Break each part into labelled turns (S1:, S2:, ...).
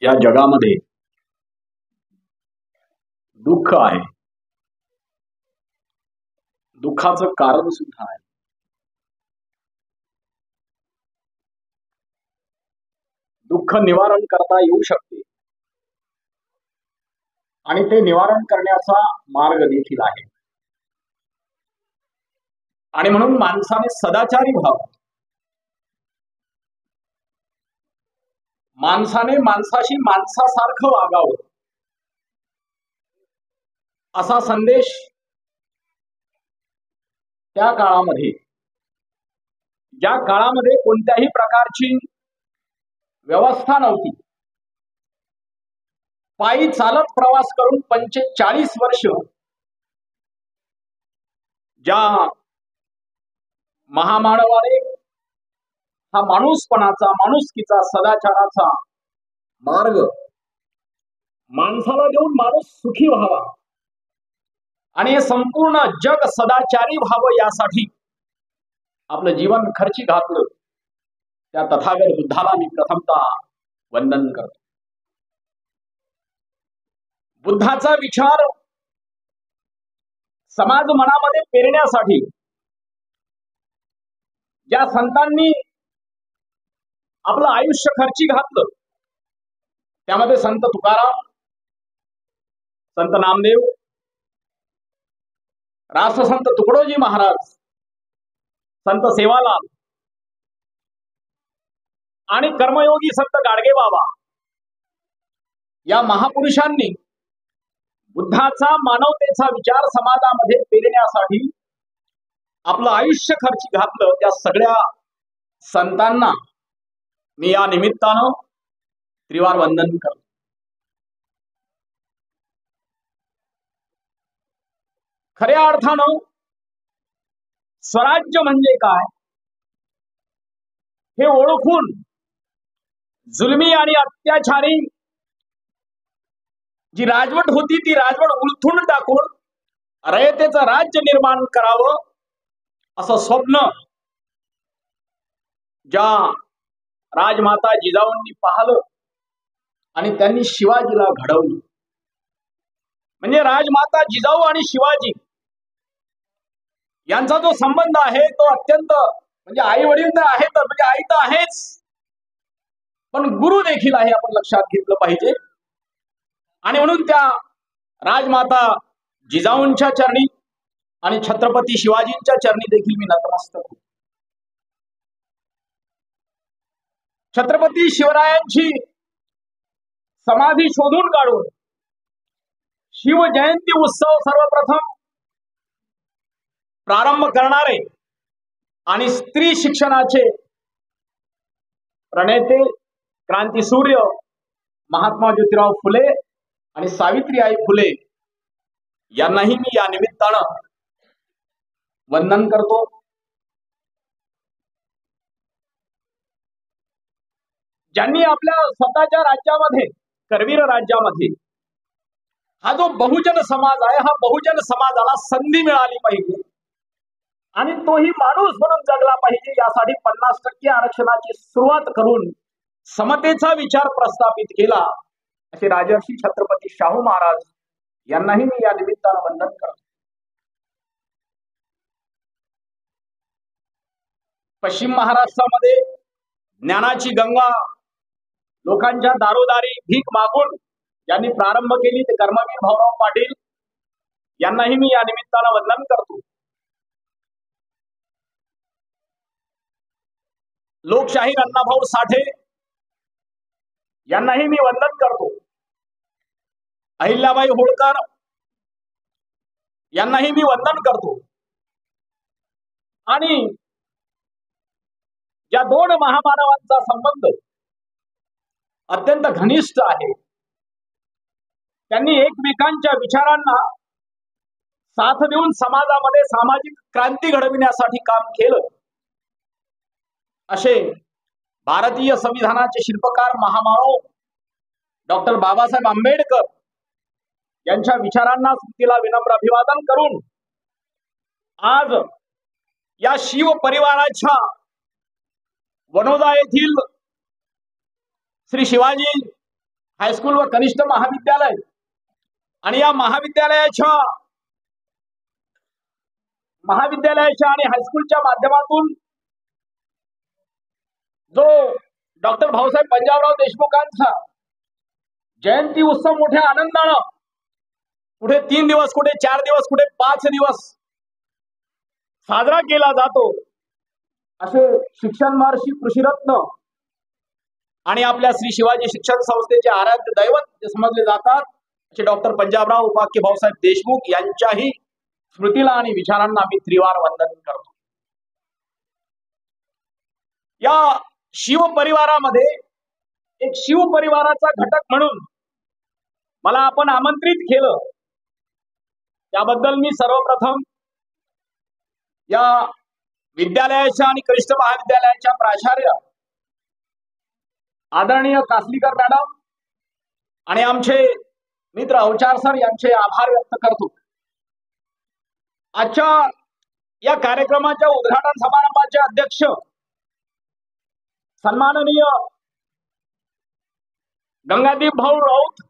S1: या जगामध्ये दुःख आहे, दुःखाचं कारण सुद्धा आहे. दुःख निवारण करता येऊ शकते आणि ते निवारण करण्याचा मार्ग देखील आहे. आणि म्हणून माणसाने सदाचारी व्हावं, माणसाने माणसाशी माणसासारखं वागावं, असा संदेश त्या काळामध्ये, ज्या काळामध्ये कोणत्याही प्रकारची व्यवस्था नव्हती, पायी चालत प्रवास करून 45 वर्ष ज्या महामानवाने हा माणूसपणाचा, माणुसकीचा, सदाचाराचा मार्ग माणसाला देऊन माणूस सुखी व्हावा आणि हे संपूर्ण जग सदाचारी व्हावं यासाठी आपलं जीवन खर्ची घातलं, त्या तथागत बुद्धाला मी प्रथमतः वंदन करतो. बुद्धाचा विचार समाज मनामध्ये पेरण्यासाठी ज्या संतांनी आपलं आयुष्य खर्ची घातलं, त्यामध्ये संत तुकाराम, संत नामदेव, राष्ट्रसंत तुकडोजी महाराज, संत सेवालाल आणि कर्मयोगी संत गाडगे बाबा या महापुरुषांनी बुद्धाचा, मानवतेचा विचार समाजामध्ये पेरण्यासाठी आपलं आयुष्य खर्ची घातलं. त्या सगळ्या संतांना मी या निमित्तानं त्रिवार वंदन करतो. खऱ्या अर्थानं स्वराज्य म्हणजे काय हे ओळखून जुलमी आणि अत्याचारी जी राजवट होती ती राजवट उलथून टाकून रयतेचं राज्य निर्माण करावं असं स्वप्न ज्या राजमाता जिजाऊंनी पाहिलं आणि त्यांनी शिवाजीला घडवलं. म्हणजे राजमाता जिजाऊ आणि शिवाजी यांचा जो संबंध आहे तो अत्यंत, म्हणजे आई वडील तर आहेत, म्हणजे आई तर आहेच, पण गुरु देखील आहे, आपण लक्षात घेतलं पाहिजे. आणि म्हणून त्या राजमाता जिजाऊंच्या चरणी आणि छत्रपती शिवाजींच्या चरणी देखील मी नतमस्तक होतो. छत्रपती शिवरायांची समाधी शोधून काढून शिवजयंती उत्सव सर्वप्रथम प्रारंभ करणारे आणि स्त्री शिक्षणाचे प्रणेते क्रांतीसूर्य महात्मा ज्योतिराव फुले आणि सावित्रीबाई फुले यांनाही मी या निमित्तानं वंदन करतो. ज्यांनी आपल्या स्वतःच्या राज्यामध्ये, करवीर राज्यामध्ये, हा जो बहुजन समाज आहे, हा बहुजन समाजाला संधी मिळाली पाहिजे आणि तोही माणूस म्हणून जगला पाहिजे, यासाठी 50% आरक्षणाची सुरुवात करून समतेचा विचार प्रस्थापित केला, असे राजर्षी छत्रपती शाहू महाराज यांनाही मी या निमित्तानं वंदन करतो. पश्चिम महाराष्ट्रामध्ये ज्ञानाची गंगा लोकांच्या दारोदारी भीक मागून ज्यांनी प्रारंभ केली ते कर्मवीर भाऊराव पाटील यांनाही मी या निमित्तानं वंदन करतो. लोकशाहीर अण्णाभाऊ साठे यांनाही मी वंदन करतो. अहिल्याबाई होळकर यांनाही मी वंदन करतो. आणि या दोन महामानवांचा संबंध अत्यंत घनिष्ठ आहे, त्यांनी एकमेकांच्या विचारांना साथ देऊन समाजामध्ये सामाजिक क्रांती घडविण्यासाठी काम केलं, असे भारतीय संविधानाचे शिल्पकार महामानव डॉक्टर बाबासाहेब आंबेडकर यांच्या विचारांना स्मृतीला विनम्र अभिवादन करून आज या शिव परिवाराच्या वनोजा येथील श्री शिवाजी हायस्कूल व कनिष्ठ महाविद्यालय आणि या महाविद्यालयाच्या आणि हायस्कूलच्या माध्यमातून जो डॉक्टर भाऊसाहेब पंजाबराव देशमुखांचा जयंती उत्सव मोठ्या आनंदानं कुठे 3 दिवस, कुठे 4 दिवस, कुठे 5 दिवस साजरा केला जातो, असे शिक्षण महर्षी कृषीरत्न आणि आपल्या श्री शिवाजी शिक्षण संस्थेचे आराध्य दैवत जे समजले जातात असे डॉक्टर पंजाबराव उपाख्य भाऊसाहेब देशमुख यांच्याही स्मृतीला आणि विचारांना मी त्रिवार वंदन करतो. या शिव परिवारामध्ये एक शिव परिवाराचा घटक म्हणून मला आपण आमंत्रित केलं, त्याबद्दल मी सर्वप्रथम या विद्यालयाच्या आणि कनिष्ठ महाविद्यालयाच्या प्राचार्य आदरणीय कासलीकर मॅडम आणि आमचे मित्र अवचार सर यांचे आभार व्यक्त करतो. आजच्या या कार्यक्रमाच्या उद्घाटन समारंभाचे अध्यक्ष सन्माननीय गंगादीप भाऊ राऊत,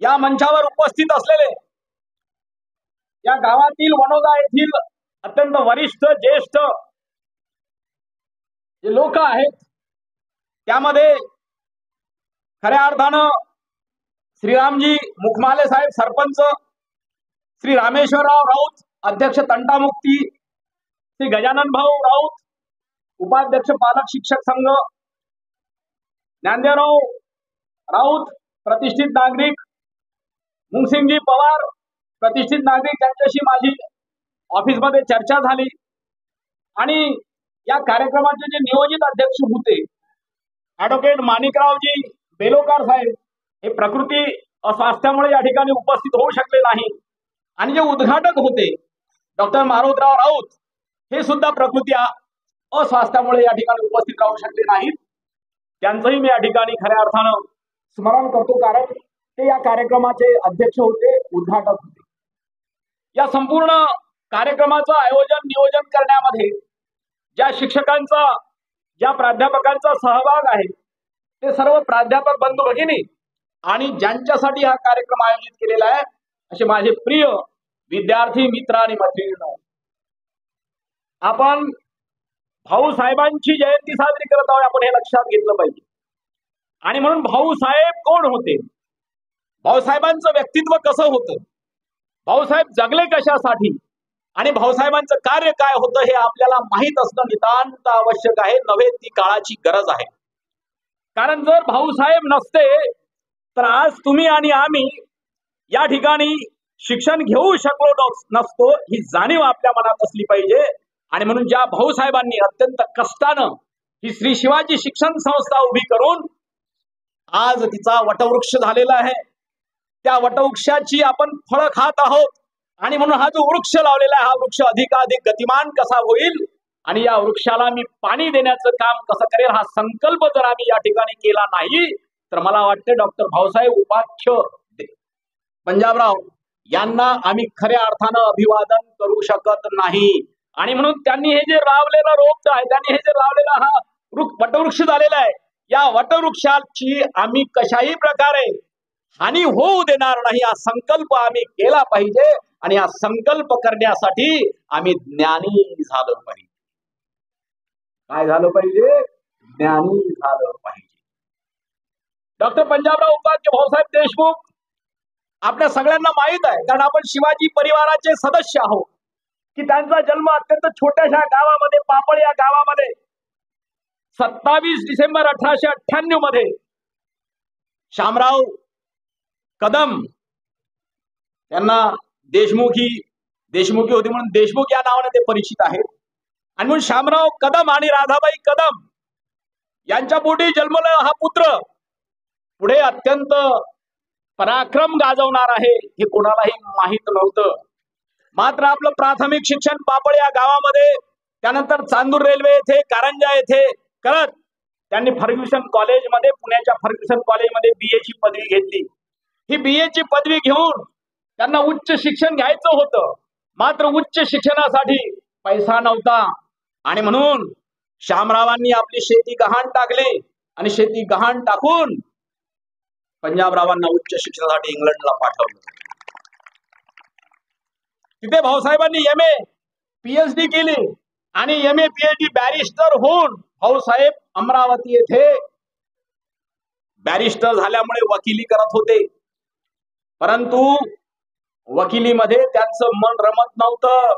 S1: या मंचावर उपस्थित असलेले या गावातील वनोदा येथील अत्यंत वरिष्ठ ज्येष्ठ जे लोक आहेत, त्यामध्ये खऱ्या अर्थानं श्रीरामजी मुखमाले साहेब सरपंच, श्री रामेश्वरराव राऊत अध्यक्ष तंटामुक्ती, श्री गजानन भाऊ राऊत उपाध्यक्ष पालक शिक्षक संघ, ज्ञानदेवराव राऊत प्रतिष्ठित नागरिक, मुंगसिंगजी पवार प्रतिष्ठित नागरिक, यांच्याशी माझी ऑफिसमध्ये चर्चा झाली आणि या कार्यक्रमाचे जे नियोजित अध्यक्ष होते ऍडव्होकेट माणिकरावजी बेलोकार साहेब, हे प्रकृती अस्वास्थ्यामुळे या ठिकाणी उपस्थित होऊ शकले नाही आणि जे उद्घाटक होते डॉक्टर मारोतराव राऊत, हे सुद्धा प्रकृती अस्वास्थ्यामुळे या ठिकाणी उपस्थित राहू शकले नाहीत. त्यांचंही मी या ठिकाणी खऱ्या अर्थानं स्मरण करतो, कारण ते या कार्यक्रमाचे अध्यक्ष होते, उद्घाटक होते. या संपूर्ण कार्यक्रमाचं आयोजन नियोजन करण्यामध्ये ज्या शिक्षकांचा, ज्या प्राध्यापकांचा सहभाग आहे ते सर्व प्राध्यापक बंधू भगिनी आणि ज्यांच्यासाठी हा कार्यक्रम आयोजित केलेला आहे असे माझे प्रिय विद्यार्थी मित्र आणि मैत्रिणी, आपण भाऊसाहेबांची जयंती साजरी करत आहोत, आपण हे लक्षात घेतलं पाहिजे. आणि म्हणून भाऊसाहेब कोण होते, भाऊसाहेबांचं व्यक्तित्व कसं होतं, भाऊसाहेब जगले कशासाठी आणि भाऊसाहेबांचं कार्य काय होतं हे आपल्याला माहीत असणं नितांत आवश्यक आहे, नव्हे ती काळाची गरज आहे. कारण जर भाऊसाहेब नसते तर आज तुम्ही आणि आम्ही या ठिकाणी शिक्षण घेऊ शकलो नसतो, ही जाणीव आपल्या मनात असली पाहिजे. आणि म्हणून ज्या भाऊसाहेबांनी अत्यंत कष्टानं ही श्री शिवाजी शिक्षण संस्था उभी करून आज तिचा वटवृक्ष झालेला आहे, त्या वटवृक्षाची आपण फळं खात आहोत. आणि म्हणून हा जो वृक्ष लावलेला आहे, हा वृक्ष अधिकाधिक गतिमान कसा होईल आणि या वृक्षाला मी पाणी देण्याचं काम कसं करेल, हा संकल्प जर आम्ही या ठिकाणी केला नाही तर मला वाटते डॉक्टर भाऊसाहेब उपाख्य पंजाबराव यांना आम्ही खऱ्या अर्थानं अभिवादन करू शकत नाही. आणि म्हणून त्यांनी हे जे लावलेलं रोप आहे, त्यांनी हे जे लावलेला हा वटवृक्ष झालेला आहे, या वटवृक्षाची आम्ही कशाही प्रकारे हानी होऊ देणार नाही, हा संकल्प आम्ही केला पाहिजे. आणि हा संकल्प करण्यासाठी आम्ही ज्ञानी झालं पाहिजे. काय झालं पाहिजे? ज्ञानी झालं पाहिजे. डॉक्टर पंजाबराव उपाख्य भाऊसाहेब देशमुख आपल्या सगळ्यांना माहित आहे, कारण आपण शिवाजी परिवाराचे सदस्य आहोत, की त्यांचा जन्म अत्यंत छोट्याशा गावामध्ये, पापळ या गावामध्ये 27 डिसेंबर 1898 मध्ये शामराव कदम यांना देशमुखी होती म्हणून देशमुख या नावाने ते परिचित आहेत. आणि म्हणून शामराव कदम आणि राधाबाई कदम यांच्या पोटी जन्मला हा पुत्र पुढे अत्यंत पराक्रम गाजवणार आहे हे कोणालाही माहित नव्हतं. मात्र आपलं प्राथमिक शिक्षण पापळ या गावामध्ये, त्यानंतर चांदूर रेल्वे येथे, कारंजा येथे करत त्यांनी फर्ग्युसन कॉलेजमध्ये, पुण्याच्या फर्ग्युसन कॉलेजमध्ये BA ची पदवी घेतली. ही BA ची पदवी घेऊन त्यांना उच्च शिक्षण घ्यायचं होतं, मात्र उच्च शिक्षणासाठी पैसा नव्हता. आणि म्हणून शामरावांनी आपली शेती गहाण टाकली आणि शेती गहाण टाकून पंजाबरावांना उच्च शिक्षणासाठी इंग्लंडला पाठवलं. तिथे भाऊसाहेबांनी MA PhD केली आणि MA PhD बॅरिस्टर होऊन भाऊसाहेब अमरावती येथे बॅरिस्टर झाल्यामुळे वकिली करत होते. परंतु वकिलीमध्ये त्यांचं मन रमत नव्हतं.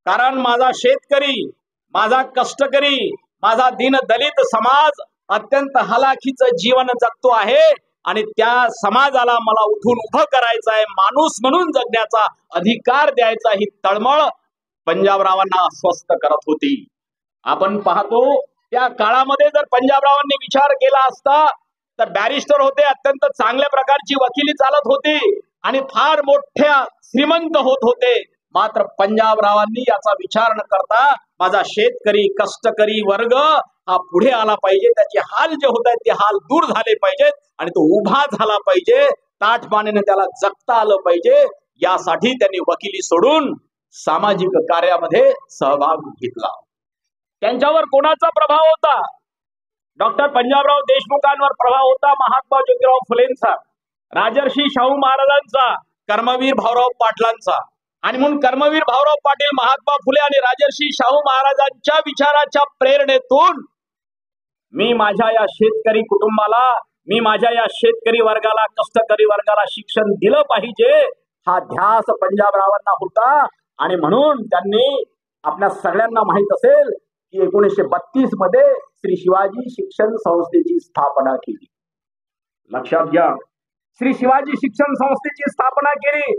S1: कारण माझा शेतकरी, माझा कष्टकरी, माझा दीनदलित समाज अत्यंत हलाखीचं जीवन जगतो आहे आणि त्या समाजाला मला उठून उभं करायचं आहे, माणूस म्हणून जगण्याचा अधिकार द्यायचा, ही तळमळ पंजाबरावांना अस्वस्थ करत होती. आपण पाहतो त्या काळामध्ये जर पंजाबरावांनी विचार केला असता तर बॅरिस्टर होते, अत्यंत चांगल्या प्रकारची वकिली चालत होती आणि फार मोठ्या श्रीमंत होत होते. मात्र पंजाबरावांनी याचा विचार न करता माझा शेतकरी कष्टकरी वर्ग हा पुढे आला पाहिजे, त्याचे हाल जे होत आहेत ते हाल दूर झाले पाहिजेत आणि तो उभा झाला पाहिजे, ताठमानेने त्याला जगता आलं पाहिजे. यासाठी त्यांनी वकिली सोडून सामाजिक कार्यामध्ये सहभाग घेतला. त्यांच्यावर कोणाचा प्रभाव होता? डॉक्टर पंजाबराव देशमुखांवर प्रभाव होता महात्मा ज्योतिराव फुलेंचा, राजर्षी शाहू महाराजांचा, कर्मवीर भाऊराव पाटलांचा. आणि म्हणून कर्मवीर भाऊराव पाटील, महात्मा फुले आणि राजर्षी शाहू महाराजांच्या विचाराच्या प्रेरणेतून मी माझ्या या शेतकरी कुटुंबाला, मी माझ्या या शेतकरी वर्गाला, कष्टकरी वर्गाला शिक्षण दिलं पाहिजे, हा ध्यास पंजाबरावांना होता. आणि म्हणून त्यांनी, आपल्या सगळ्यांना माहित असेल की 1932 मध्ये श्री शिवाजी शिक्षण संस्थेची स्थापना केली. लक्षात घ्या, श्री शिवाजी शिक्षण संस्थेची स्थापना केली.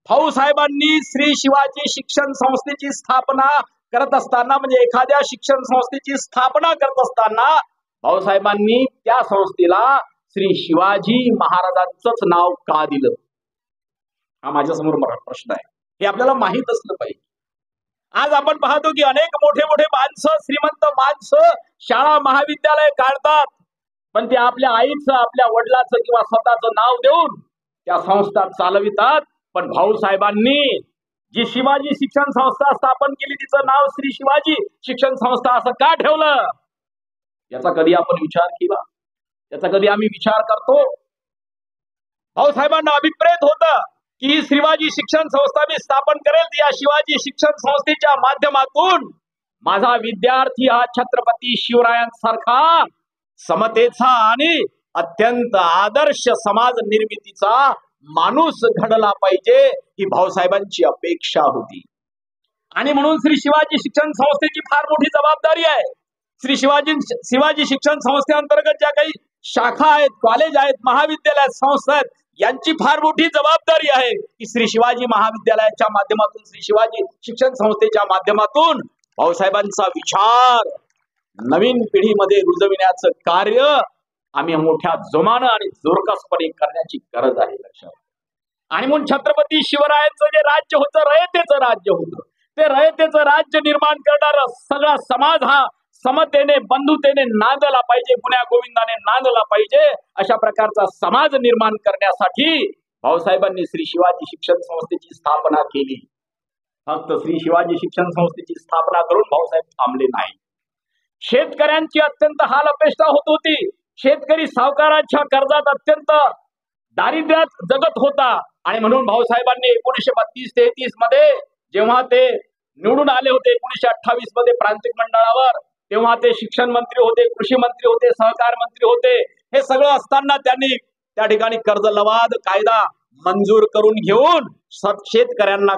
S1: भाऊसाहेबांनी श्री शिवाजी शिक्षण संस्थेची स्थापना करत असताना, म्हणजे एखाद्या शिक्षण संस्थेची स्थापना करत असताना भाऊसाहेबांनी त्या संस्थेला श्री शिवाजी महाराजांचंच नाव का दिलं? हा माझ्यासमोर प्रश्न आहे. हे आपल्याला माहित असलं पाहिजे. आज आपण पाहतो की अनेक मोठे मोठे माणसं, श्रीमंत माणसं शाळा महाविद्यालय काढतात, पण ते आपल्या आईचं, आपल्या वडिलाचं किंवा स्वतःचं नाव देऊन त्या संस्था चालवितात. पण भाऊसाहेबांनी जी शिवाजी शिक्षण संस्था स्थापन केली तिचं नाव श्री शिवाजी शिक्षण संस्था असं का ठेवलं? याचा कधी आपण विचार केला? याचा कधी आम्ही विचार करतो? भाऊसाहेबांना अभिप्रेत होतं की शिवाजी शिक्षण संस्था मी स्थापन करेल, या शिवाजी शिक्षण संस्थेच्या माध्यमातून माझा विद्यार्थी हा छत्रपती शिवरायांसारखा समतेचा आणि अत्यंत आदर्श समाज निर्मितीचा माणूस घडला पाहिजे, ही भाऊसाहेबांची अपेक्षा होती. आणि म्हणून श्री शिवाजी शिक्षण संस्थेची फार मोठी जबाबदारी आहे. श्री शिवाजी शिक्षण संस्थेअंतर्गत ज्या काही शाखा आहेत, कॉलेज आहेत, महाविद्यालय आहेत, संस्था आहेत, यांची फार मोठी जबाबदारी आहे की श्री शिवाजी महाविद्यालयाच्या माध्यमातून, श्री शिवाजी शिक्षण संस्थेच्या माध्यमातून भाऊसाहेबांचा विचार नवीन पिढीमध्ये रुजविण्याचं कार्य आम्ही मोठ्या जोमानं आणि जोरकसपणे करण्याची गरज आहे. लक्षात. आणि म्हणून छत्रपती शिवरायांचं जे राज्य होतं, रयतेचं राज्य होतं, ते रयतेचं राज्य निर्माण करणारा सगळा समाज हा समतेने, बंधुतेने नांदला पाहिजे, गुण्या गोविंदाने नांदला पाहिजे. अशा प्रकारचा समाज निर्माण करण्यासाठी भाऊसाहेबांनी श्री शिवाजी शिक्षण संस्थेची स्थापना केली. फक्त श्री शिवाजी शिक्षण संस्थेची स्थापना करून भाऊसाहेब थांबले नाही. शेतकऱ्यांची अत्यंत हाल अपेष्टा होत होती. शेतकरी सावकारांच्या कर्जात अत्यंत दारिद्र्यात जगत होता. आणि म्हणून भाऊसाहेबांनी 1932-33 मध्ये जेव्हा ते निवडून आले होते, 1928 मध्ये प्रांतिक मंडळावर, तेव्हा ते शिक्षण मंत्री होते, कृषी मंत्री होते, सहकार मंत्री होते. हे सगळं असताना त्यांनी त्या ठिकाणी कर्ज लवाद कायदा मंजूर करून घेऊन शेतकऱ्यांना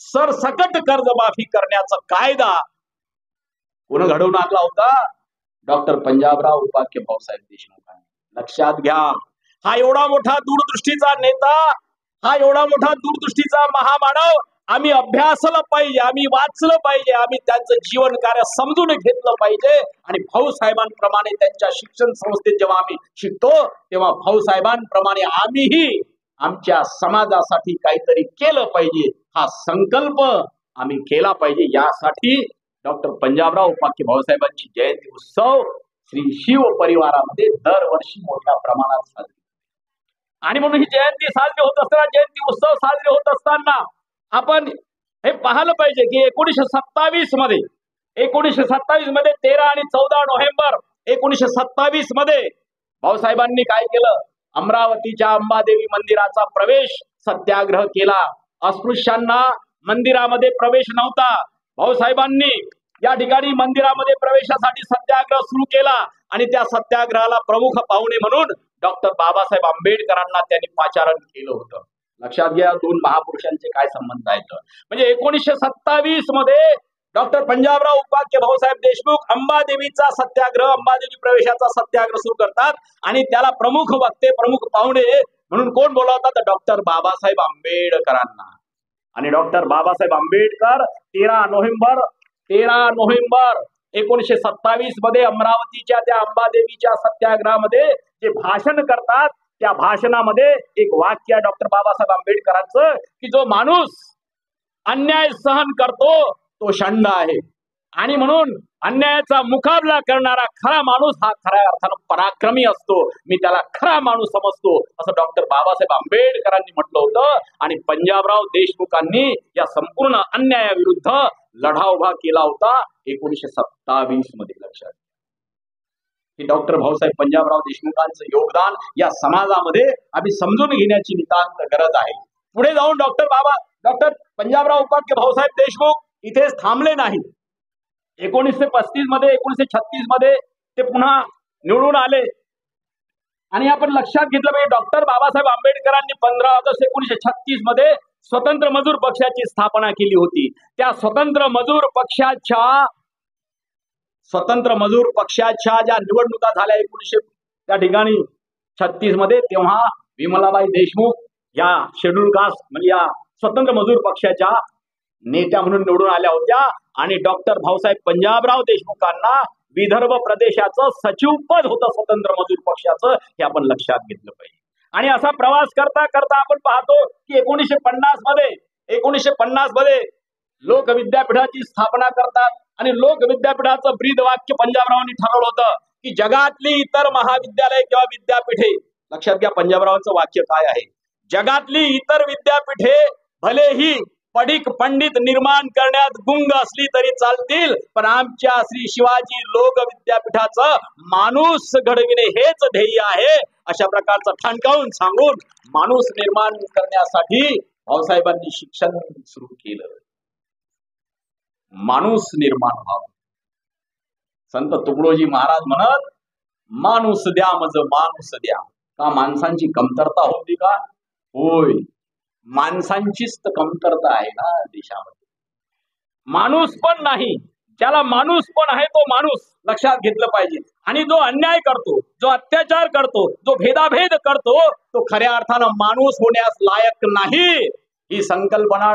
S1: सरसकट कर्जमाफी करण्याचा कायदा कोण घडवून आणला होता? डॉक्टर पंजाबराव उपाख्य भाऊसाहेब देशमुखांनी. लक्षात घ्या, हा एवढा मोठा दूरदृष्टीचा नेता, हा एवढा मोठा दूरदृष्टीचा महामानव आम्ही अभ्यासलं पाहिजे, आम्ही वाचलं पाहिजे, आम्ही त्यांचं जीवन कार्य समजून घेतलं पाहिजे. आणि भाऊसाहेबांप्रमाणे त्यांच्या शिक्षण संस्थेत जेव्हा आम्ही शिकतो तेव्हा भाऊसाहेबांप्रमाणे आम्हीही आमच्या समाजासाठी काहीतरी केलं पाहिजे, हा संकल्प आम्ही केला पाहिजे. यासाठी डॉक्टर पंजाबराव उपाख्य भाऊसाहेबांची जयंती उत्सव श्री शिव परिवारामध्ये दरवर्षी मोठ्या प्रमाणात साजरी. आणि म्हणून ही जयंती साजरी होत असताना, जयंती उत्सव साजरे होत असताना आपण हे पाहिलं पाहिजे की 1927 मध्ये 13 आणि 14 नोव्हेंबर 1927 मध्ये भाऊसाहेबांनी काय केलं? अमरावतीच्या अंबादेवी मंदिराचा प्रवेश सत्याग्रह केला. अस्पृश्यांना मंदिरामध्ये प्रवेश नव्हता. भाऊसाहेबांनी या ठिकाणी मंदिरामध्ये प्रवेशासाठी सत्याग्रह सुरू केला आणि त्या सत्याग्रहाला प्रमुख पाहुणे म्हणून डॉक्टर बाबासाहेब आंबेडकरांना त्यांनी पाचारण केलं होतं. लक्षात घ्या दोन महापुरुषांचे काय संबंध आहेत. म्हणजे 1927 मध्ये डॉक्टर पंजाबराव उपाख्य भाऊसाहेब देशमुख अंबादेवीचा सत्याग्रह, अंबादेवी प्रवेशाचा सत्याग्रह सुरू करतात आणि त्याला प्रमुख वक्ते, प्रमुख पाहुणे म्हणून कोण बोलावतात? डॉक्टर बाबासाहेब आंबेडकरांना. आणि डॉक्टर बाबासाहेब आंबेडकर 13 नोव्हेंबर 1927 मध्ये अमरावतीच्या त्या अंबादेवीच्या सत्याग्रहामध्ये जे भाषण करतात, त्या भाषणामध्ये एक वाक्य डॉक्टर बाबासाहेब आंबेडकरांचं की जो माणूस अन्याय सहन करतो तो षंड आहे आणि म्हणून अन्यायाचा मुकाबला करणारा खरा माणूस हा खऱ्या अर्थानं पराक्रमी असतो. मी त्याला खरा माणूस समजतो असं डॉक्टर बाबासाहेब आंबेडकरांनी म्हटलं होतं. आणि पंजाबराव देशमुखांनी या संपूर्ण अन्यायाविरुद्ध लढा उभा केला होता 1927 मध्ये. लक्षात की डॉक्टर भाऊसाहेब पंजाबराव देशमुखांचं योगदान या समाजामध्ये आम्ही समजून घेण्याची नितांत गरज आहे. पुढे जाऊन डॉक्टर पंजाबराव उपाख्य भाऊसाहेब देशमुख इथेच थांबले नाही. 1935 मध्ये 1936 मध्ये ते पुन्हा निवडून आले आणि आपण लक्षात घेतलं पाहिजे डॉक्टर बाबासाहेब आंबेडकरांनी 15 ऑगस्ट 1936 मध्ये स्वतंत्र मजूर पक्षाची स्थापना केली होती. त्या स्वतंत्र मजूर पक्षाच्या ज्या निवडणुका झाल्या 1936 मध्ये, तेव्हा विमलाबाई देशमुख या शेड्यूल कास्ट म्हणजे या स्वतंत्र मजूर पक्षाच्या नेत्या म्हणून निवडून आल्या होत्या आणि डॉक्टर भाऊसाहेब पंजाबराव देशमुखांना विदर्भ प्रदेशाचं सचिव पद होतं स्वतंत्र मजूर पक्षाचं. हे आपण लक्षात घेतलं पाहिजे. आणि असा प्रवास करता करता आपण पाहतो की 1950 मध्ये लोक विद्यापीठाची स्थापना करतात आणि लोक विद्यापीठाचं ब्रीद वाक्य पंजाबरावांनी ठरवलं होतं की जगातली इतर महाविद्यालय किंवा विद्यापीठे, लक्षात घ्या पंजाबरावांचं वाक्य काय आहे, जगातली इतर विद्यापीठे भलेही पडिक पंडित निर्माण करण्यात गुंग असली तरी चालतील, पण आमच्या श्री शिवाजी लोक विद्यापीठाचं माणूस घडविणे हेच ध्येय आहे. अशा प्रकारचं ठणकावून सांगून माणूस निर्माण करण्यासाठी भाऊसाहेबांनी शिक्षण सुरू केलं. माणूस निर्माण व्हावं. संत तुकडोजी महाराज म्हणत, माणूस द्या मज माणूस द्या. का माणसांची कमतरता होती का? होय, माणसांचीच कमतरता आहे ना देशामध्ये. माणूस पण नाही, ज्याला माणूस पण आहे तो माणूस लक्षात घेतलं पाहिजे. आणि जो अन्याय करतो, जो अत्याचार करतो, जो भेदाभेद करतो, तो खऱ्या अर्थानं माणूस होण्यास लायक नाही. ही संकल्पना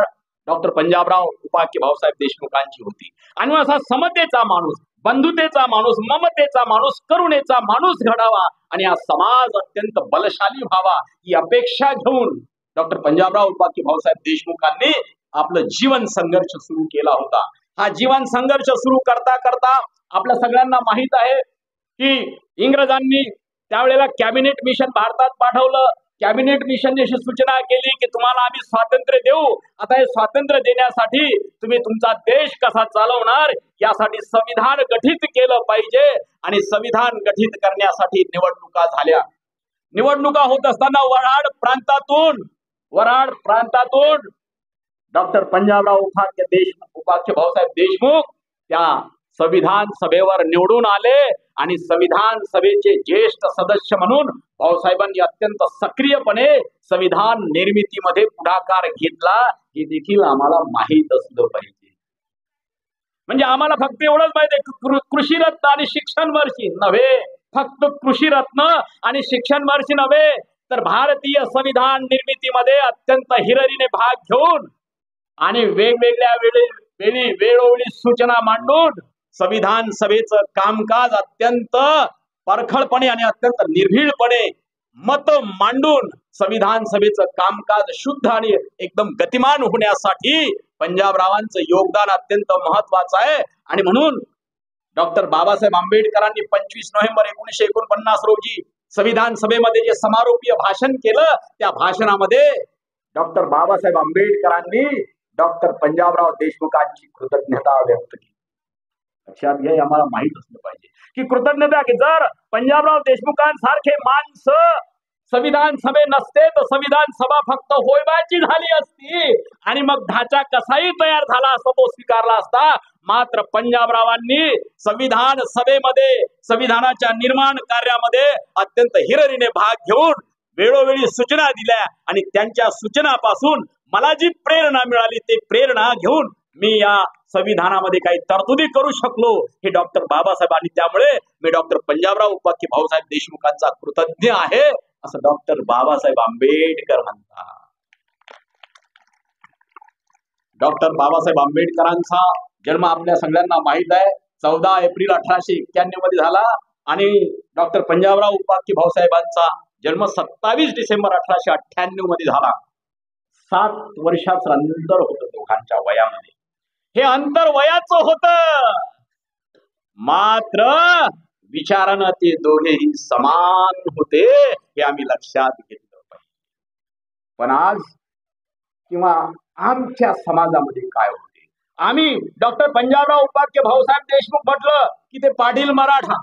S1: डॉक्टर पंजाबराव उपाख्य भाऊसाहेब देशमुखांची होती. आणि असा समतेचा माणूस, बंधुतेचा माणूस, ममतेचा माणूस, करुणेचा माणूस घडावा आणि हा समाज अत्यंत बलशाली व्हावा ही अपेक्षा घेऊन डॉक्टर पंजाबराव उपाख्य भाऊसाहेब देशमुखांनी आपलं जीवन संघर्ष सुरू केला होता. हा जीवन संघर्ष सुरू करता करता आपल्या सगळ्यांना माहित आहे की इंग्रजांनी त्यावेळेला कॅबिनेट मिशन भारतात पाठवलं. कॅबिनेट मिशनने अशी सूचना केली की तुम्हाला आम्ही स्वातंत्र्य देऊ, आता हे स्वातंत्र्य देण्यासाठी तुम्ही तुमचा देश कसा चालवणार यासाठी संविधान गठीत केलं पाहिजे. आणि संविधान गठीत करण्यासाठी निवडणुका झाल्या. निवडणुका होत असताना वऱ्हाड प्रांतातून डॉक्टर पंजाबराव उपाख्य भाऊसाहेब देशमुख त्या संविधान सभेवर निवडून आले आणि संविधान सभेचे ज्येष्ठ सदस्य म्हणून भाऊसाहेबांनी अत्यंत सक्रियपणे संविधान निर्मितीमध्ये पुढाकार घेतला. हे देखील आम्हाला माहीत असलं पाहिजे. म्हणजे आम्हाला फक्त एवढंच माहिती आहे कृषीरत्न आणि शिक्षण वर्षी नव्हे, फक्त कृषीरत्न आणि शिक्षण वर्षी नव्हे तर भारतीय संविधान निर्मितीमध्ये अत्यंत हिरिरीने भाग घेऊन आणि वेगवेगळ्या वेळोवेळी सूचना मांडून संविधान सभेचं कामकाज अत्यंत परखडपणे आणि अत्यंत निर्भीडपणे मत मांडून संविधान सभेचं कामकाज शुद्ध आणि एकदम गतिमान होण्यासाठी पंजाबरावांचं योगदान अत्यंत महत्वाचं आहे. आणि म्हणून डॉक्टर बाबासाहेब आंबेडकरांनी 25 नोव्हेंबर 1949 रोजी संविधान सभेमध्ये जे समारोपीय भाषण केलं, त्या भाषणामध्ये डॉक्टर बाबासाहेब आंबेडकरांनी डॉक्टर पंजाबराव देशमुखांची कृतज्ञता व्यक्त केली. लक्षात घ्या, हे आम्हाला माहित असलं पाहिजे की कृतज्ञता की जर पंजाबराव देशमुखांसारखे माणसं संविधान सभे नसते तर संविधान सभा फक्त होयबाची झाली असती आणि मग ढाचा कसाही तयार झाला असता तो स्वीकारला असता. मात्र पंजाबरावांनी संविधान सभेमध्ये संविधानाच्या निर्माण कार्यामध्ये अत्यंत हिरिरीने भाग घेऊन वेळोवेळी सूचना दिल्या आणि त्यांच्या सूचनापासून मला जी प्रेरणा मिळाली ते प्रेरणा घेऊन मी या संविधानामध्ये काही तरतुदी करू शकलो हे डॉक्टर बाबासाहेबांनी. त्यामुळे मी डॉक्टर पंजाबराव उपाख्य भाऊसाहेब देशमुखांचा कृतज्ञ आहे असं डॉक्टर बाबासाहेब आंबेडकर म्हणतात. डॉक्टर बाबासाहेब आंबेडकरांचा जन्म आपल्या सगळ्यांना माहित आहे. 14 एप्रिल 1891 मध्ये झाला आणि डॉक्टर पंजाबराव उपाख्य भाऊसाहेबांचा जन्म 27 डिसेंबर 1898 मध्ये झाला. 7 वर्षाचं अंतर होतं दोघांच्या वयामध्ये. हे अंतर वयाचं होतं, मात्र विचारानं ते दोघेही समान होते हे आम्ही लक्षात घेतलं पाहिजे. पण आज किंवा आमच्या समाजामध्ये काय होते, आम्ही डॉक्टर पंजाबराव उपाख्य भाऊसाहेब देशमुख म्हटलं की ते पाटील मराठा,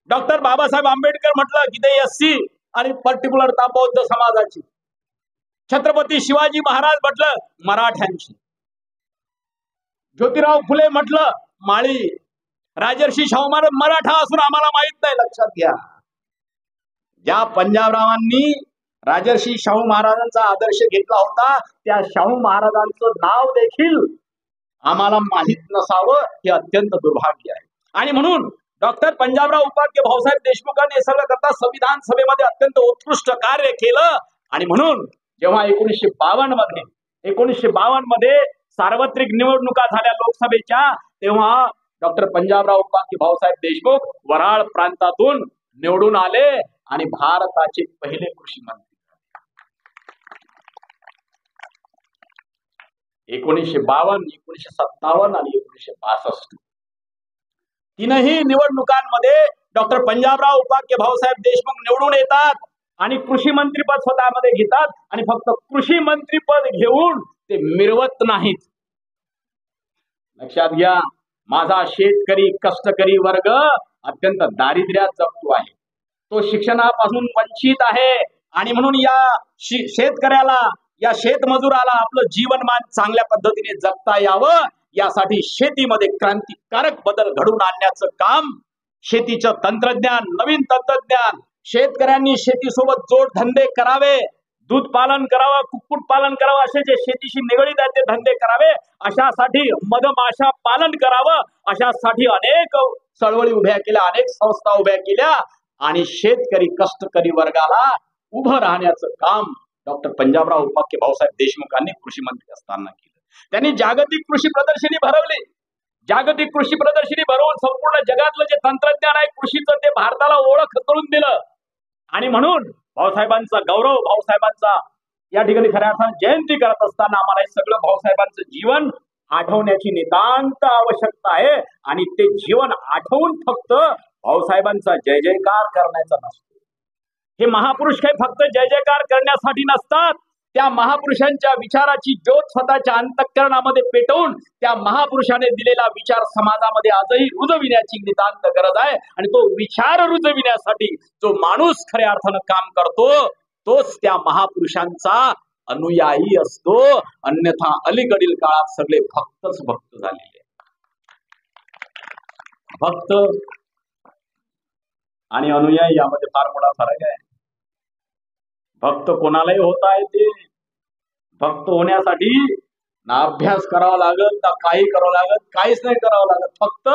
S1: डॉक्टर बाबासाहेब आंबेडकर म्हटलं की ते एससी आणि पर्टिक्युलर बौद्ध समाजाची, छत्रपती शिवाजी महाराज म्हटलं मराठ्यांची, ज्योतिराव फुले म्हटलं माळी, राजर्षी शाहू महाराज मराठा असून आम्हाला माहित नाही. लक्षात घ्या, ज्या पंजाबरावांनी राजर्षी शाहू महाराजांचा आदर्श घेतला होता त्या शाहू महाराजांचं नाव देखील आम्हाला माहित नसावं हे अत्यंत दुर्भाग्य आहे. आणि म्हणून डॉक्टर पंजाबराव उपाख्य भाऊसाहेब देशमुखांनी हे सगळं करता संविधान सभेमध्ये अत्यंत उत्कृष्ट कार्य केलं. आणि म्हणून जेव्हा 1952 मध्ये सार्वत्रिक निवडणुका झाल्या लोकसभेच्या, तेव्हा डॉक्टर पंजाबराव उपाख्य भाऊसाहेब देशमुख वराळ प्रांतातून निवडून आले आणि भारताचे पहिले कृषी मंत्री. 1952, 1957 आणि 1962 तीनही निवडणुकांमध्ये डॉक्टर पंजाबराव उपाख्य भाऊसाहेब देशमुख निवडून येतात आणि कृषी मंत्रीपद स्वतःमध्ये घेतात आणि फक्त कृषी मंत्रीपद घेऊन ते मिरवत नाहीत. लक्षात घ्या, माझा शेतकरी कष्टकरी वर्ग अत्यंत दारिद्र्यात जगतो आहे, तो शिक्षणापासून वंचित आहे आणि म्हणून या शेतकऱ्याला, या शेतमजुराला आपलं जीवनमान चांगल्या पद्धतीने जगता यावं यासाठी शेतीमध्ये क्रांतिकारक बदल घडवून आणण्याचं काम, शेतीचं तंत्रज्ञान, नवीन तंत्रज्ञान, शेतकऱ्यांनी शेतीसोबत जोडधंदे करावे, दूध पालन करावं, कुक्कुट पालन करावं, असे जे शेतीशी निगडीत आहेत ते धंदे करावे, अशासाठी मधमाशा पालन करावं, अशासाठी अनेक चळवळी उभ्या केल्या, अनेक संस्था उभ्या केल्या आणि शेतकरी कष्टकरी वर्गाला उभं राहण्याचं काम डॉक्टर पंजाबराव उपाख्य भाऊसाहेब देशमुखांनी कृषी मंत्री असताना केलं. त्यांनी जागतिक कृषी प्रदर्शनी भरवली. जागतिक कृषी प्रदर्शनी भरवून संपूर्ण जगातलं जे तंत्रज्ञान आहे कृषीचं ते भारताला ओळख करून दिलं. आणि म्हणून भाऊसाहेबांचा गौरव, भाऊसाहेबांचा या ठिकाणी खऱ्या अर्थाने जयंती करत असताना आम्हाला हे सगळं भाऊसाहेबांचं जीवन आठवण्याची नितांत आवश्यकता आहे. आणि ते जीवन आठवून फक्त भाऊसाहेबांचा जय जयकार करण्याचा नसतो. हे महापुरुष काही फक्त जय जयकार करण्यासाठी नसतात, त्या महापुरुषांच्या विचाराची ज्योत स्वतःच्या अंतःकरणामध्ये पेटवून त्या महापुरुषाने दिलेला विचार समाजामध्ये आजही रुजविण्याची नितांत गरज आहे. आणि तो विचार रुजविण्यासाठी जो माणूस खऱ्या अर्थानं काम करतो तोच त्या महापुरुषांचा अनुयायी असतो. अन्यथा अलीकडील काळात सगळे भक्तच भक्त झालेले. भक्त आणि अनुयायी यामध्ये फार मोठा फरक आहे. भक्त कोणालाही होता येते. भक्त होण्यासाठी ना अभ्यास करावा लागत, ना काही करावं लागत, काहीच नाही करावं लागत, फक्त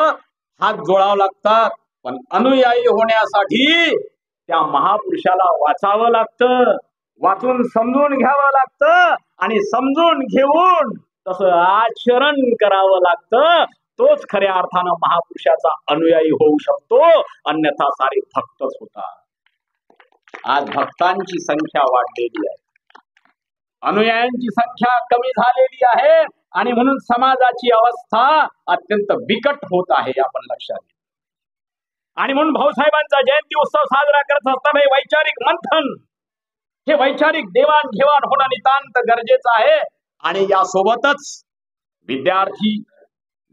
S1: हात जोडावं लागतात. पण अनुयायी होण्यासाठी त्या महापुरुषाला वाचावं लागतं, वाचून समजून घ्यावं लागतं आणि समजून घेऊन तसं आचरण करावं लागतं. तोच खऱ्या अर्थानं महापुरुषाचा अनुयायी होऊ शकतो, अन्यथा सारे भक्तच होतात. आज भक्तांची संख्या वाढलेली आहे, अनुयायांची संख्या कमी झालेली आहे आणि म्हणून समाजाची अवस्था अत्यंत बिकट होत आहे, आपण लक्षात घ्या. आणि म्हणून भाऊसाहेबांचा जयंती उत्सव साजरा करत असताना हे वैचारिक मंथन, हे वैचारिक देवाणघेवाण होणं नितांत गरजेचं आहे. आणि यासोबतच विद्यार्थी,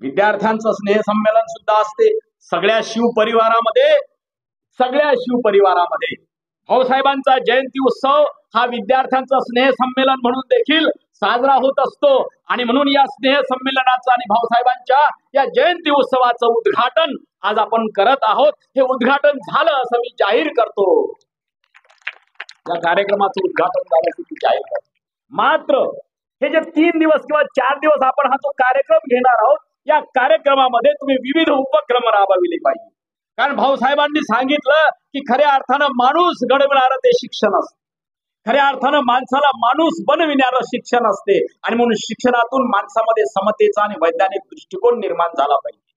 S1: विद्यार्थ्यांचं स्नेह संमेलन सुद्धा असते सगळ्या शिवपरिवारामध्ये भाऊसाहेबांचा जयंती उत्सव हा विद्यार्थ्यांचा स्नेह संमेलन म्हणून देखील साजरा होत असतो आणि म्हणून या स्नेह संमेलनाचं आणि भाऊसाहेबांच्या या जयंती उत्सवाचं उद्घाटन आज आपण करत आहोत. हे उद्घाटन झालं असं मी जाहीर करतो. या कार्यक्रमाचं उद्घाटन झालं असं मी जाहीर करतो. मात्र हे जे 3 दिवस किंवा 4 दिवस आपण हा जो कार्यक्रम घेणार आहोत या कार्यक्रमामध्ये तुम्ही विविध उपक्रम राबविले पाहिजे. कारण भाऊसाहेबांनी सांगितलं की खऱ्या अर्थानं माणूस घडविणारं ते शिक्षण असते. खऱ्या अर्थानं माणसाला माणूस बनविणारं शिक्षण असते आणि म्हणून शिक्षणातून माणसामध्ये समतेचा आणि वैज्ञानिक दृष्टिकोन निर्माण झाला पाहिजे.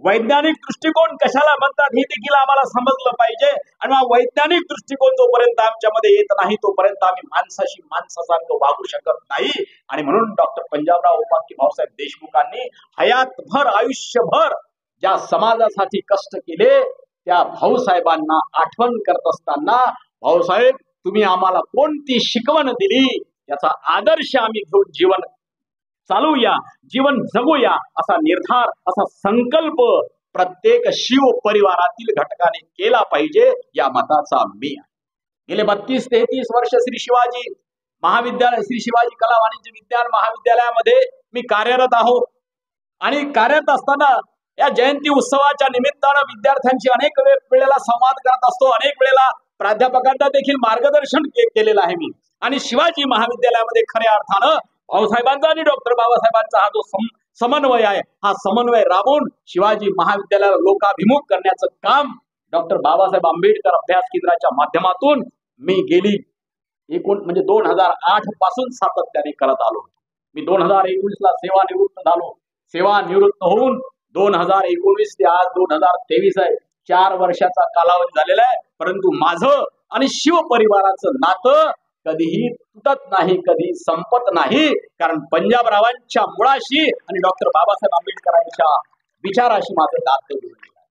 S1: वैज्ञानिक दृष्टिकोन कशाला म्हणतात हे देखील आम्हाला समजलं पाहिजे आणि वैज्ञानिक दृष्टिकोन जोपर्यंत आमच्यामध्ये येत नाही तोपर्यंत आम्ही माणसाशी माणसासारखं वागू शकत नाही. आणि म्हणून डॉक्टर पंजाबराव उपाख्य भाऊसाहेब देशमुखांनी हयातभर आयुष्यभर ज्या समाजासाठी कष्ट केले त्या भाऊसाहेबांना आठवण करत असताना भाऊसाहेब तुम्ही आम्हाला कोणती शिकवण दिली याचा आदर्श आम्ही घेऊन जीवन चालूया, जीवन जगूया असा निर्धार, असा संकल्प प्रत्येक शिव परिवारातील घटकाने केला पाहिजे या मताचा मी आहे. गेले 32-33 वर्ष श्री शिवाजी कला वाणिज्य विज्ञान महाविद्यालयामध्ये मी कार्यरत आहोत आणि कार्यरत असताना या जयंती उत्सवाच्या निमित्तानं विद्यार्थ्यांशी अनेक वेळेला संवाद करत असतो. अनेक वेळेला प्राध्यापकांना देखील मार्गदर्शन केलेलं आहे मी. आणि शिवाजी महाविद्यालयामध्ये खऱ्या अर्थानं भाऊसाहेबांचा आणि डॉक्टर बाबासाहेबांचा हा जो समन्वय आहे हा समन्वय राबवून शिवाजी महाविद्यालयाला लोकाभिमुख करण्याचं काम डॉक्टर बाबासाहेब आंबेडकर अभ्यास केंद्राच्या माध्यमातून मी गेली 2008 पासून सातत्याने करत आलो. मी 2019 ला सेवानिवृत्त झालो. सेवानिवृत्त होऊन 2019 ते आज 2023 आहे, 4 वर्षाचा कालावधी झालेला आहे. परंतु माझं आणि शिव परिवाराचं नातं कधीही तुटत नाही, कधी संपत नाही. कारण पंजाबरावांच्या मुळाशी आणि डॉक्टर बाबासाहेब आंबेडकरांच्या विचाराशी माझं नातं जोडलेलं आहे.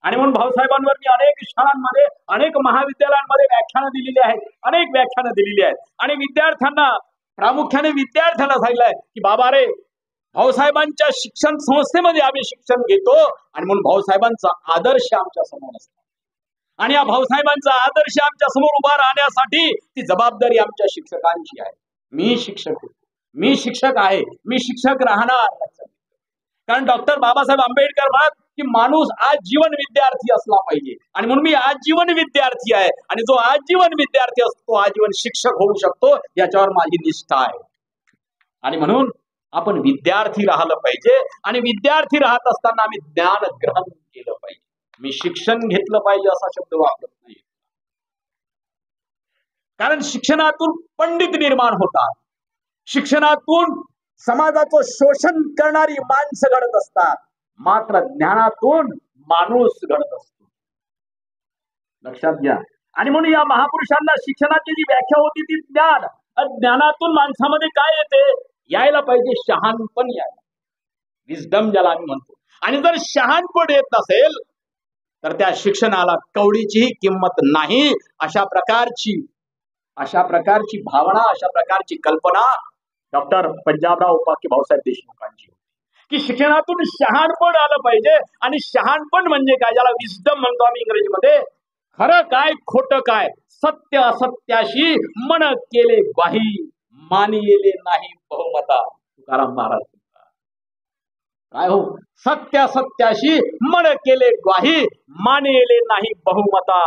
S1: आणि म्हणून भाऊसाहेबांवर मी अनेक शाळांमध्ये अनेक महाविद्यालयांमध्ये व्याख्यानं दिलेली आहेत आणि विद्यार्थ्यांना प्रामुख्याने विद्यार्थ्यांना सांगितलंय की बाबा रे भाऊसाहेबांच्या शिक्षण संस्थेमध्ये आम्ही शिक्षण घेतो आणि म्हणून भाऊसाहेबांचा आदर्श आमच्या समोर असतो आणि या भाऊसाहेबांचा आदर्श आमच्या समोर उभा राहण्यासाठी ती जबाबदारी आमच्या शिक्षकांची आहे. मी शिक्षक आहे, मी शिक्षक राहणार. कारण डॉक्टर बाबासाहेब आंबेडकर म्हणत की माणूस आजीवन विद्यार्थी असला पाहिजे आणि म्हणून मी आजीवन विद्यार्थी आहे आणि जो आजीवन विद्यार्थी असतो तो आजीवन शिक्षक होऊ शकतो याच्यावर माझी निष्ठा आहे. आणि म्हणून आपण विद्यार्थी राहिलं पाहिजे आणि विद्यार्थी राहत असताना आम्ही ज्ञान ग्रहण केलं पाहिजे. मी शिक्षण घेतलं पाहिजे असा शब्द वापरत नाही. कारण शिक्षणातून पंडित निर्माण होतात, शिक्षणातून समाजाचं शोषण करणारी माणसं घडत असतात, मात्र ज्ञानातून माणूस घडत असतो. लक्षात घ्या. आणि म्हणून या महापुरुषांना शिक्षणाची जी व्याख्या होती ती ज्ञानातून माणसामध्ये काय येते, यायला पाहिजे शहाणपण, यायला विजडम ज्याला आम्ही म्हणतो. आणि जर शहाणपण येत नसेल तर त्या शिक्षणाला कवडीचीही किंमत नाही. अशा प्रकारची भावना, अशा प्रकारची कल्पना डॉक्टर पंजाबराव उपाख्य भाऊसाहेब देशमुखांची की शिक्षणातून शहाणपण आलं पाहिजे. आणि शहाणपण म्हणजे काय, ज्याला विजडम म्हणतो आम्ही इंग्रजीमध्ये, खरं काय खोटं काय, सत्य असत्याशी मन केले ग्वाही, मानिले नाही बहुमता. तुकाराम महाराज काय हो, सत्य सत्याशी मन केले ग्वाही, मानिले नाही बहुमता.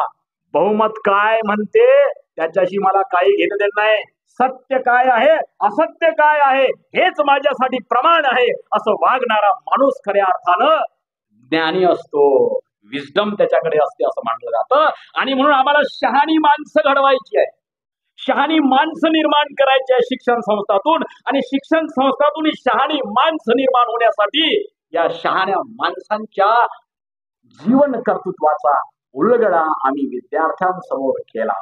S1: बहुमत काय म्हणते त्याच्याशी मला काही घेणं देणं नाही. सत्य काय आहे, असत्य काय आहे हेच माझ्यासाठी प्रमाण आहे असं वागणारा माणूस खऱ्या अर्थानं ज्ञानी असतो. विजडम त्याच्याकडे असते असं मानलं जातं. आणि म्हणून आम्हाला शहाणी माणसं घडवायची आहे, शहाणी माणसं निर्माण करायची आहे शिक्षण संस्थातून. आणि शिक्षण संस्थातून ही शहाणी माणसं निर्माण होण्यासाठी या शहाण्या माणसांच्या जीवन कर्तृत्वाचा उलगडा आम्ही विद्यार्थ्यांसमोर केला.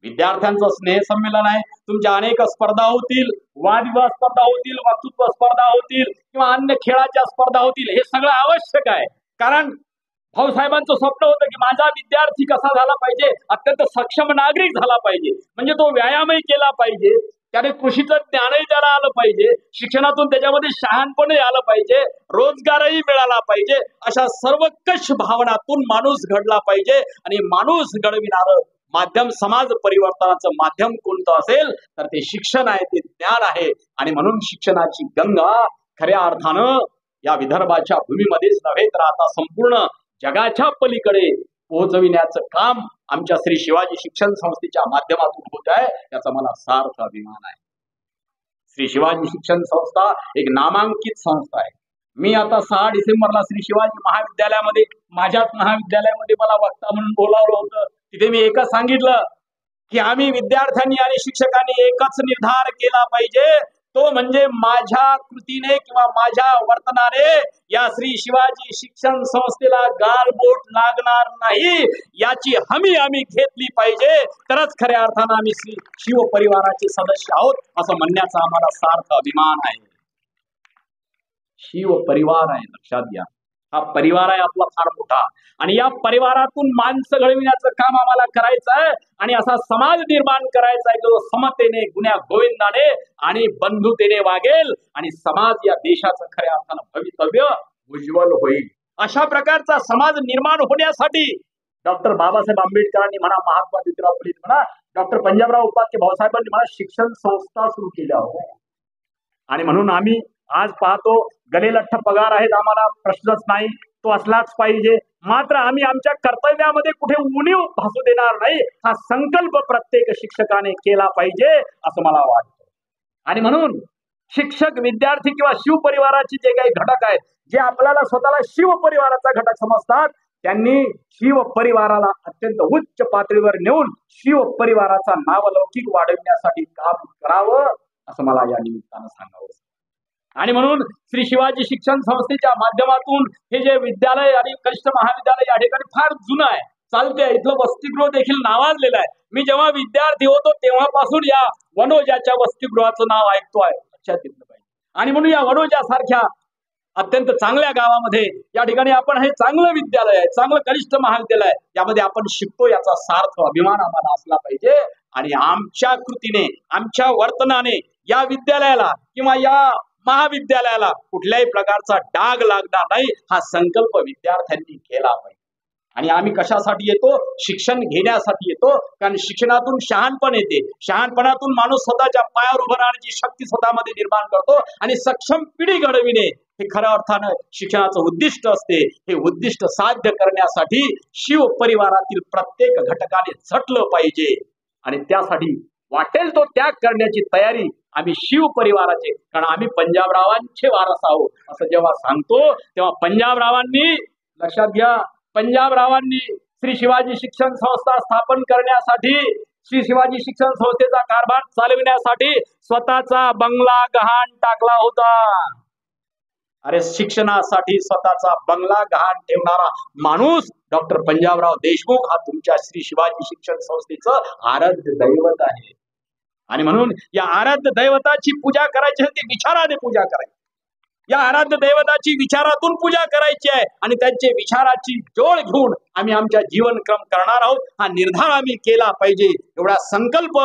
S1: विद्यार्थ्यांचं स्नेह संमेलन आहे. तुमच्या अनेक स्पर्धा होतील, वादविवाद स्पर्धा होतील, वक्तृत्व स्पर्धा होतील किंवा अन्य खेळाच्या स्पर्धा होतील. हे सगळं आवश्यक आहे. कारण भाऊसाहेबांचं स्वप्न होतं की माझा विद्यार्थी कसा झाला पाहिजे, अत्यंत सक्षम नागरिक झाला पाहिजे. म्हणजे तो व्यायामही केला पाहिजे, त्याने कृषीचं ज्ञानही त्याला आलं पाहिजे, शिक्षणातून त्याच्यामध्ये शहाणपणही आलं पाहिजे, रोजगारही मिळाला पाहिजे. अशा सर्वकष भावनातून माणूस घडला पाहिजे. आणि माणूस घडविणारं माध्यम, समाज परिवर्तनाचं माध्यम कोणतं असेल तर ते शिक्षण आहे, ते ज्ञान आहे. आणि म्हणून शिक्षणाची गंगा खऱ्या अर्थानं या विदर्भाच्या भूमीमध्येच नव्हे तर आता संपूर्ण जगाच्या पलीकडे पोहोचविण्याचं काम आमच्या श्री शिवाजी शिक्षण संस्थेच्या माध्यमातून होत आहे, याचा मला सार्थ अभिमान आहे. श्री शिवाजी शिक्षण संस्था एक नामांकित संस्था आहे. मी आता 6 डिसेंबरला श्री शिवाजी महाविद्यालयामध्ये, माझ्याच महाविद्यालयामध्ये मला वक्ता म्हणून बोलावलं होतं. तिथे मी एकच सांगितलं की आम्ही विद्यार्थ्यांनी आणि शिक्षकांनी एकच निर्धार केला पाहिजे, तो म्हणजे माझ्या कृतीने किंवा माझ्या वर्तनाने या श्री शिवाजी शिक्षण संस्थेला गालबोट लागणार नाही, याची हमी आम्ही घेतली पाहिजे. तरच खऱ्या अर्थानं आम्ही श्री शिव परिवाराचे सदस्य आहोत असं म्हणण्याचा आम्हाला सार्थ अभिमान आहे. शिव परिवार आहे, लक्षात घ्या. हा परिवार आहे आपला फार मोठा. आणि या परिवारातून माणसं घडविण्याचं काम आम्हाला करायचं आहे. आणि असा समाज निर्माण करायचा आहे जो समतेने, गुण्या गोविंदाने आणि बंधुतेने वागेल आणि समाज या देशाचं खऱ्या अर्थानं भवितव्य उज्ज्वल होईल. अशा प्रकारचा समाज निर्माण होण्यासाठी डॉक्टर बाबासाहेब आंबेडकरांनी म्हणा, महात्मा ज्योतिराव फुले म्हणा, डॉक्टर पंजाबराव उपाध्ये भाऊसाहेबांनी म्हणा, शिक्षण संस्था सुरू केल्या होत्या. आणि म्हणून आम्ही आज पाहतो गलेलठ्ठ पगार आहेत, आम्हाला प्रश्नच नाही, तो असलाच पाहिजे. मात्र आम्ही आमच्या कर्तव्यामध्ये कुठे उणीव भासू देणार नाही, हा संकल्प प्रत्येक शिक्षकाने केला पाहिजे असं मला वाटतं. आणि म्हणून शिक्षक, विद्यार्थी किंवा शिव परिवाराचे जे काही घटक आहेत, जे आपल्याला स्वतःला शिव परिवाराचा घटक समजतात, त्यांनी शिव परिवाराला अत्यंत उच्च पातळीवर नेऊन शिव परिवाराचा नावलौकिक वाढविण्यासाठी काम करावं असं मला या निमित्तानं सांगावं. आणि म्हणून श्री शिवाजी शिक्षण संस्थेच्या माध्यमातून हे जे विद्यालय आणि कनिष्ठ महाविद्यालय या ठिकाणी फार जुनं आहे, चालते. इथलं वसतिगृह देखील नावाजलेलं आहे. मी जेव्हा विद्यार्थी होतो तेव्हापासून या वनोजाच्या वसतिगृहाचं नाव ऐकतोय, लक्षात घेतलं पाहिजे. आणि म्हणून या वनोजा सारख्या अत्यंत चांगल्या गावामध्ये या ठिकाणी आपण हे चांगलं विद्यालय आहे, चांगलं कनिष्ठ महाविद्यालय आहे, यामध्ये आपण शिकतो याचा सार्थ अभिमान आम्हाला असला पाहिजे. आणि आमच्या कृतीने, आमच्या वर्तनाने या विद्यालयाला किंवा या महाविद्यालयाला कुठल्याही प्रकारचा डाग लागणार नाही, हा संकल्प विद्यार्थ्यांनी केला पाहिजे. आणि आम्ही कशासाठी येतो? शिक्षण घेण्यासाठी येतो. कारण शिक्षणातून शहाणपण येते, शहाणपणातून माणूस स्वतःच्या पायावर उभं राहण्याची शक्ती स्वतःमध्ये निर्माण करतो आणि सक्षम पिढी घडविणे हे खऱ्या अर्थानं शिक्षणाचं उद्दिष्ट असते. हे उद्दिष्ट साध्य करण्यासाठी शिव परिवारातील प्रत्येक घटकाने झटलं पाहिजे. आणि त्यासाठी वाटेल तो त्याग करण्याची तयारी आम्ही शिव परिवाराचे, कारण आम्ही पंजाबरावांचे वारस आहोत असं जेव्हा सांगतो तेव्हा पंजाबरावांनी, लक्षात घ्या, पंजाबरावांनी श्री शिवाजी शिक्षण संस्था स्थापन करण्यासाठी, श्री शिवाजी शिक्षण संस्थेचा कारभार चालविण्यासाठी स्वतःचा बंगला गहाण टाकला होता. अरे शिक्षणासाठी स्वतःचा बंगला गहाण ठेवणारा माणूस डॉक्टर पंजाबराव देशमुख हा तुमच्या श्री शिवाजी शिक्षण संस्थेचं आराध्य दैवत आहे. आणि म्हणून या आराध्य दैवताची पूजा करायची आहे, ती विचाराने पूजा करायची. या आराध्य दैवताची विचारातून पूजा करायची आहे आणि त्यांचे विचाराची जोड घेऊन आम्ही आमच्या जीवनक्रम करणार आहोत. हा निर्धार आम्ही केला पाहिजे. एवढा संकल्प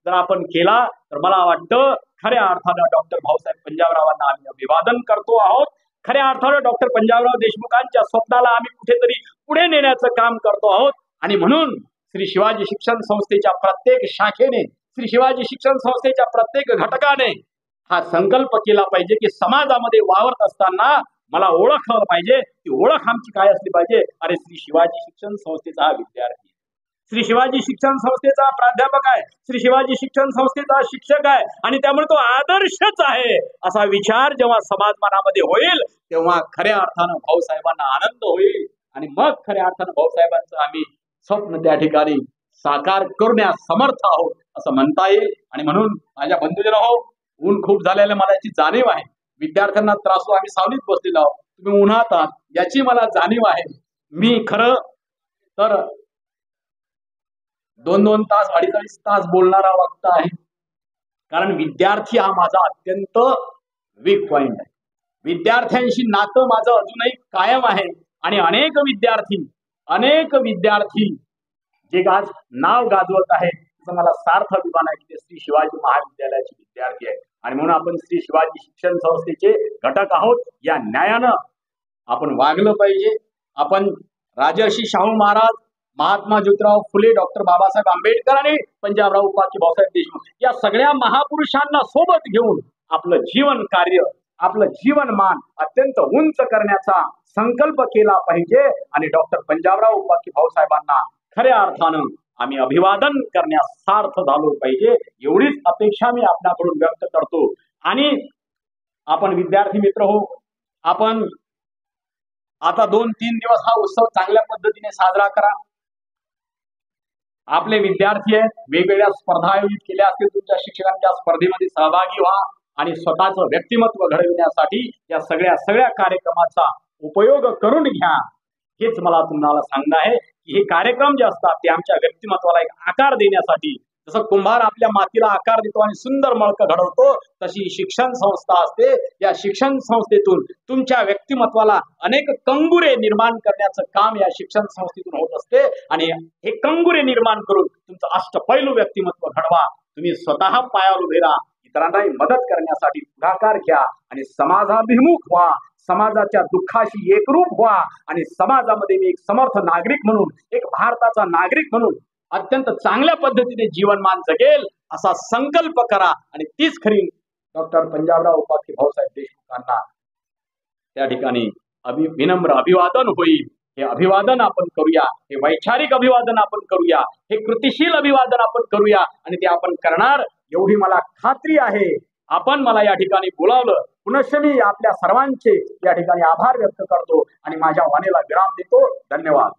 S1: जर आपण केला तर मला वाटतं खऱ्या अर्थानं डॉक्टर भाऊसाहेब पंजाबरावांना आम्ही अभिवादन करतो आहोत. खऱ्या अर्थानं डॉक्टर पंजाबराव देशमुखांच्या स्वप्नाला आम्ही कुठेतरी पुढे नेण्याचं काम करतो आहोत. आणि म्हणून श्री शिवाजी शिक्षण संस्थेच्या प्रत्येक शाखेने, श्री शिवाजी शिक्षण संस्थेच्या प्रत्येक घटकाने हा संकल्प केला पाहिजे की समाजामध्ये वावरत असताना मला ओळखलं पाहिजे. ती ओळख आमची काय असली पाहिजे? अरे श्री शिवाजी शिक्षण संस्थेचा हा विद्यार्थी, श्री शिवाजी शिक्षण संस्थेचा प्राध्यापक आहे, श्री शिवाजी शिक्षण संस्थेचा शिक्षक आहे आणि त्यामुळे तो आदर्शच आहे, असा विचार जेव्हा समाज मनामध्ये होईल तेव्हा खऱ्या अर्थानं भाऊसाहेबांना आनंद होईल. आणि मग खऱ्या अर्थानं भाऊसाहेबांचं आम्ही स्वप्न त्या ठिकाणी साकार करण्यास समर्थ आहोत असं म्हणता येईल. आणि म्हणून माझ्या बंधुजनो, ऊन खूप झालेलं मला याची जाणीव आहे. विद्यार्थ्यांना त्रास होतो, आम्ही सावलीत बसलेलो आहोत, तुम्ही उन्हात आहात याची मला जाणीव आहे. मी खरं तर 2-2 तास, 2.5 तास बोलणारा वक्ता आहे, कारण विद्यार्थी हा माझा अत्यंत वीक पॉइंट आहे. विद्यार्थ्यांशी नातं माझं अजूनही कायम आहे. आणि अनेक विद्यार्थी जे आज नाव गाजवत आहेत, त्याचा मला सार्थ अभिमान आहे की ते श्री शिवाजी महाविद्यालयाचे विद्यार्थी आहे आणि म्हणून आपण श्री शिवाजी शिक्षण संस्थेचे घटक आहोत. या न्यायानं आपण वागलं पाहिजे. आपण राजर्षी शाहू महाराज, महात्मा ज्योतिराव फुले, डॉक्टर बाबासाहेब आंबेडकर आणि पंजाबराव उपाख्य भाऊसाहेब देशमुख या सगळ्या महापुरुषांना सोबत घेऊन आपलं जीवन कार्य, आपलं जीवनमान अत्यंत उंच करण्याचा संकल्प केला पाहिजे आणि डॉक्टर पंजाबराव उपाख्य भाऊसाहेबांना खऱ्या अर्थानं आम्ही अभिवादन करण्यास सार्थ झालो पाहिजे. एवढीच अपेक्षा मी आपल्याकडून व्यक्त करतो. आणि आपण विद्यार्थी मित्र हो, आपण आता 2-3 दिवस हा उत्सव चांगल्या पद्धतीने साजरा करा. आपले विद्यार्थी आहेत, वेगवेगळ्या स्पर्धा आयोजित केल्या असतील, तुमच्या शिक्षकांच्या स्पर्धेमध्ये सहभागी व्हा आणि स्वतःचं व्यक्तिमत्व घडविण्यासाठी या सगळ्या कार्यक्रमाचा उपयोग करून घ्या. हेच मला तुम्हाला सांगणं आहे की हे कार्यक्रम जे असतात ते आमच्या व्यक्तिमत्वाला एक आकार देण्यासाठी, जसं कुंभार आपल्या मातीला आकार देतो आणि सुंदर मळकं घडवतो, तशी शिक्षण संस्था असते. या शिक्षण संस्थेतून तुमच्या व्यक्तिमत्वाला अनेक कंगुरे निर्माण करण्याचं काम या शिक्षण संस्थेतून होत असते आणि हे कंगुरे निर्माण करून तुमचं अष्टपैलू व्यक्तिमत्व घडवा. तुम्ही स्वतः पायावर उभे राहा, इतरांनाही मदत करण्यासाठी पुढाकार घ्या आणि समाजाभिमुख व्हा, समाजाच्या दुःखाशी एकरूप व्हा आणि समाजामध्ये मी एक समर्थ नागरिक म्हणून, एक भारताचा नागरिक म्हणून अत्यंत चांगल्या पद्धतीने जीवनमान जगेल असा संकल्प करा. आणि तीच खरी डॉक्टर पंजाबराव उपाख्य भाऊसाहेब देशमुखांना त्या ठिकाणी विनम्र अभिवादन होईल. हे अभिवादन आपण करूया, हे वैचारिक अभिवादन आपण करूया, हे कृतिशील अभिवादन आपण करूया आणि ते आपण करणार एवढी मला खात्री आहे. आपण मला या ठिकाणी बोलावलं, पुनश्च मी आपल्या सर्वांचे या ठिकाणी आभार व्यक्त करतो आणि माझ्या वाणीला विराम देतो. धन्यवाद.